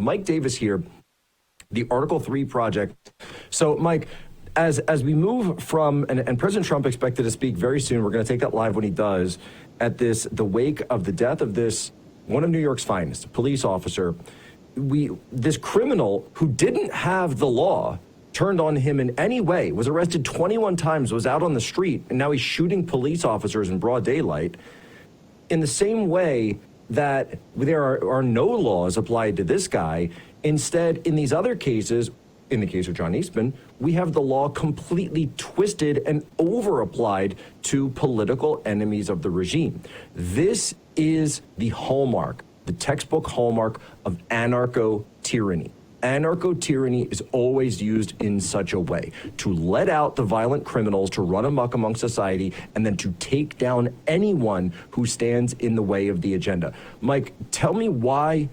Mike Davis here, the Article 3 project. So, Mike, as we move from, and President Trump expected to speak very soon, we're going to take that live when he does, at the wake of the death of this, one of New York's finest, a police officer. This criminal who didn't have the law turned on him in any way, was arrested 21 times, was out on the street, and now he's shooting police officers in broad daylight. In the same way that there are no laws applied to this guy, instead, in these other cases, in the case of John Eastman, we have the law completely twisted and over-applied to political enemies of the regime. This is the hallmark, the textbook hallmark of anarcho-tyranny. Anarcho-tyranny is always used in such a way to let out the violent criminals to run amok among society and then to take down anyone who stands in the way of the agenda. Mike, tell me why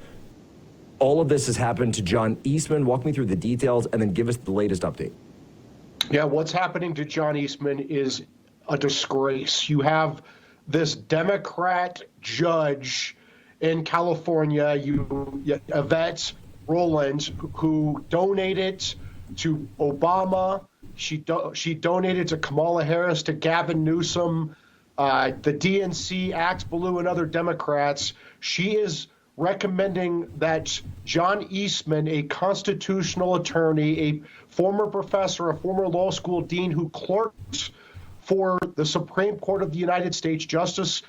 all of this has happened to John Eastman. Walk me through the details and then give us the latest update. Yeah, what's happening to John Eastman is a disgrace. You have this Democrat judge in California, Yvette Rollins, who donated to Obama. She donated to Kamala Harris, to Gavin Newsom, the DNC, Axe Blue, and other Democrats. She is recommending that John Eastman, a constitutional attorney, a former professor, a former law school dean who clerked for the Supreme Court of the United States, Justice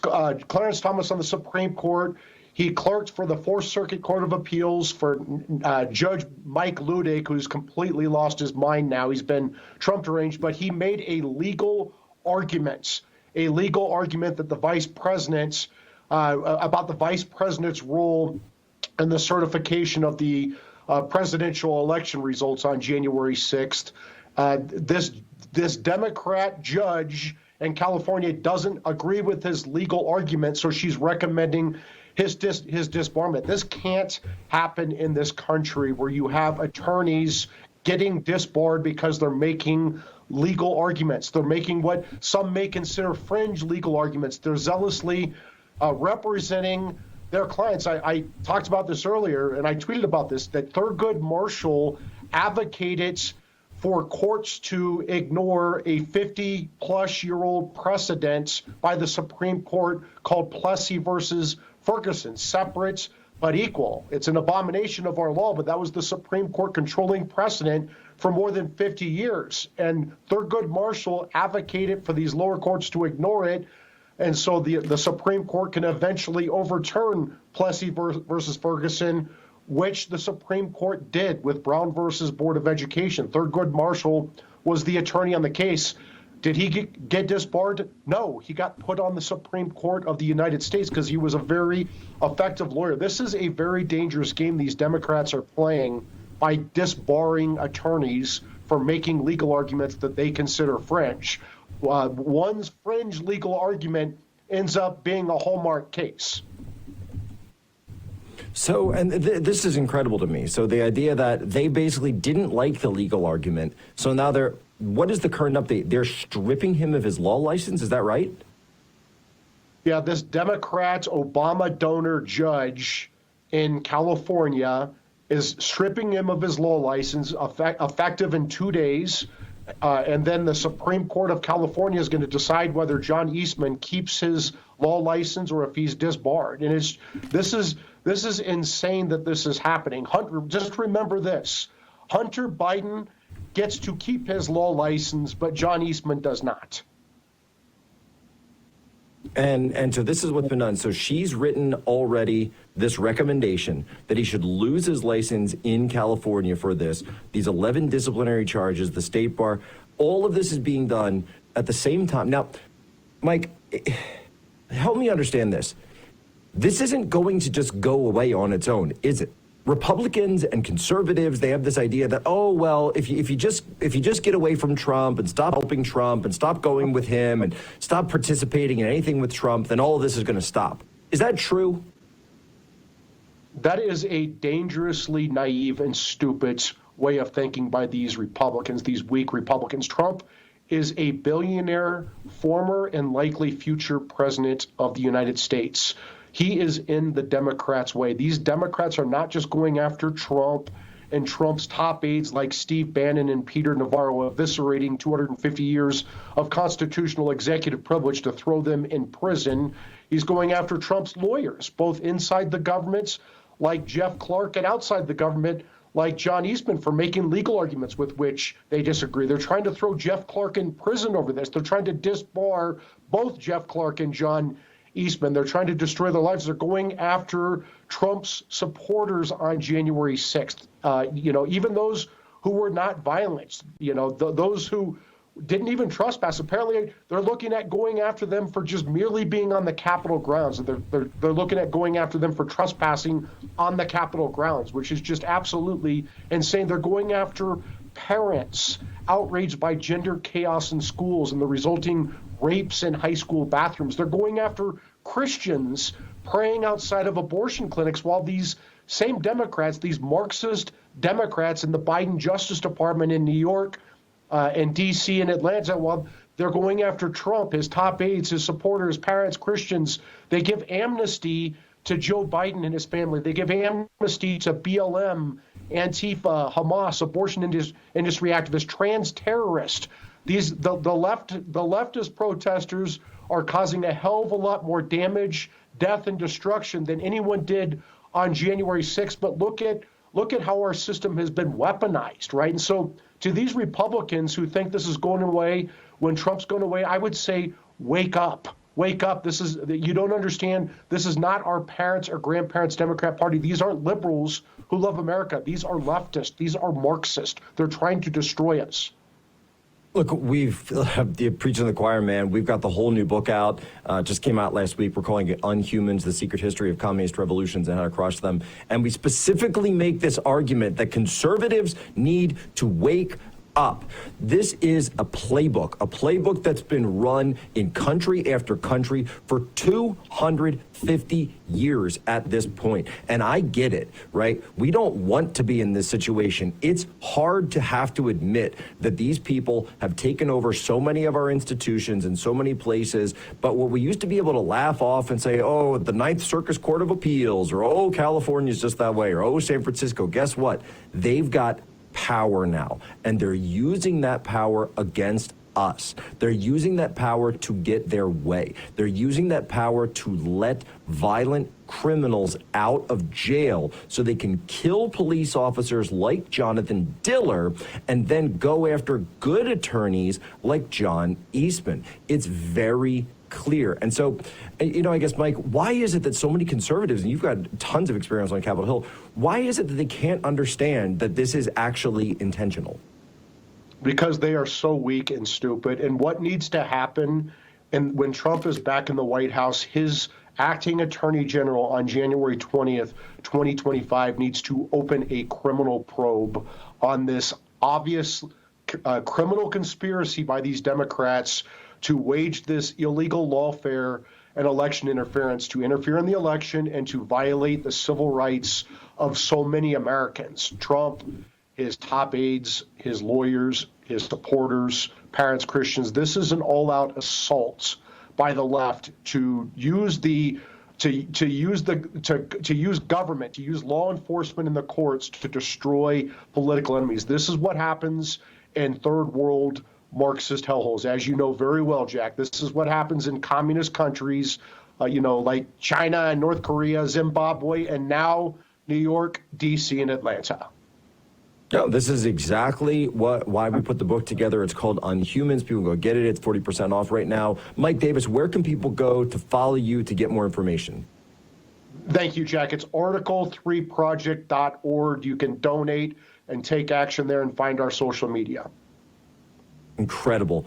Clarence Thomas on the Supreme Court. He clerked for the Fourth Circuit Court of Appeals for Judge Mike Ludick, who's completely lost his mind now. He's been Trump deranged, but he made a legal argument that the vice president, about the vice president's role in the certification of the presidential election results on January 6th. This Democrat judge in California doesn't agree with his legal argument, so she's recommending his disbarment. This can't happen in this country where you have attorneys getting disbarred because they're making legal arguments. They're making what some may consider fringe legal arguments. They're zealously representing their clients. I talked about this earlier, and I tweeted about this, that Thurgood Marshall advocated for courts to ignore a 50-plus-year-old precedent by the Supreme Court called Plessy versus Ferguson, separate but equal. It's an abomination of our law, but that was the Supreme Court controlling precedent for more than 50 years. And Thurgood Marshall advocated for these lower courts to ignore it, and so the Supreme Court can eventually overturn Plessy versus Ferguson, which the Supreme Court did with Brown versus Board of Education. Thurgood Marshall was the attorney on the case. Did he get disbarred? No, he got put on the Supreme Court of the United States because he was a very effective lawyer. This is a very dangerous game these Democrats are playing by disbarring attorneys for making legal arguments that they consider fringe. One's fringe legal argument ends up being a Hallmark case. So, and this is incredible to me. So the idea that they basically didn't like the legal argument. So now what is the current update? They're stripping him of his law license. Is that right? Yeah, this Democrat Obama donor judge in California is stripping him of his law license, effective in 2 days. And then the Supreme Court of California is going to decide whether John Eastman keeps his law license or if he's disbarred. And this is insane that this is happening. Just remember this: Hunter Biden gets to keep his law license, but John Eastman does not. And so this is what's been done. So she's written already this recommendation that he should lose his license in California for these 11 disciplinary charges, the state bar. All of this is being done at the same time. Now, Mike, help me understand this. This isn't going to just go away on its own, is it? Republicans and conservatives, they have this idea that, oh, well, if you just get away from Trump and stop helping Trump and stop going with him and stop participating in anything with Trump, then all of this is going to stop. Is that true? That is a dangerously naive and stupid way of thinking by these Republicans, these weak Republicans. Trump is a billionaire, former and likely future president of the United States. He is in the Democrats' way. These Democrats are not just going after Trump and Trump's top aides like Steve Bannon and Peter Navarro, eviscerating 250 years of constitutional executive privilege to throw them in prison. He's going after Trump's lawyers, both inside the government, like Jeff Clark, and outside the government, like John Eastman, for making legal arguments with which they disagree. They're trying to throw Jeff Clark in prison over this. They're trying to disbar both Jeff Clark and John Eastman. They're trying to destroy their lives. They're going after Trump's supporters on January 6th. Even those who were not violent, those who didn't even trespass. Apparently, they're looking at going after them for just merely being on the Capitol grounds. They're looking at going after them for trespassing on the Capitol grounds, which is just absolutely insane. They're going after parents outraged by gender chaos in schools and the resulting rapes in high school bathrooms. They're going after Christians praying outside of abortion clinics, while these same Democrats, these Marxist Democrats in the Biden Justice Department in New York and D.C. and Atlanta, while they're going after Trump, his top aides, his supporters, parents, Christians. They give amnesty to Joe Biden and his family. They give amnesty to BLM, Antifa, Hamas, abortion industry activists, trans terrorists. The leftist protesters are causing a hell of a lot more damage, death, and destruction than anyone did on January 6th. But look at how our system has been weaponized, right? And so to these Republicans who think this is going away when Trump's going away, I would say, wake up. Wake up. You don't understand. This is not our parents' or grandparents' Democrat Party. These aren't liberals who love America. These are leftists. These are Marxists. They're trying to destroy us. Look, we've preaching to the choir, man. We've got the whole new book out. Just came out last week. We're calling it Unhumans, The Secret History of Communist Revolutions and How to Crush Them. And we specifically make this argument that conservatives need to wake up. This is a playbook that's been run in country after country for 250 years at this point. And I get it, right? We don't want to be in this situation. It's hard to have to admit that these people have taken over so many of our institutions in so many places. But what we used to be able to laugh off and say, oh, the Ninth Circus Court of Appeals, or oh, California's just that way, or oh, San Francisco, guess what? They've got power now, and they're using that power against us. They're using that power to get their way. They're using that power to let violent criminals out of jail so they can kill police officers like Jonathan Diller and then go after good attorneys like John Eastman. It's very clear. And so, I guess, Mike, why is it that so many conservatives, and you've got tons of experience on Capitol Hill, why is it that they can't understand that this is actually intentional? Because they are so weak and stupid. And what needs to happen, and when Trump is back in the White House, his acting attorney general on January 20th, 2025 needs to open a criminal probe on this obvious criminal conspiracy by these Democrats to wage this illegal lawfare and election interference, to interfere in the election and to violate the civil rights of so many Americans. Trump, his top aides, his lawyers, his supporters, parents, Christians. This is an all-out assault by the left to use government, to use law enforcement in the courts to destroy political enemies. This is what happens in third world Marxist hellholes, as you know very well, Jack. This is what happens in communist countries, like China and North Korea, Zimbabwe, and now New York, D.C., and Atlanta. No, this is exactly why we put the book together. It's called Unhumans. People go get it. It's 40% off right now. Mike Davis, where can people go to follow you to get more information? Thank you, Jack. It's article3project.org. You can donate and take action there and find our social media. Incredible.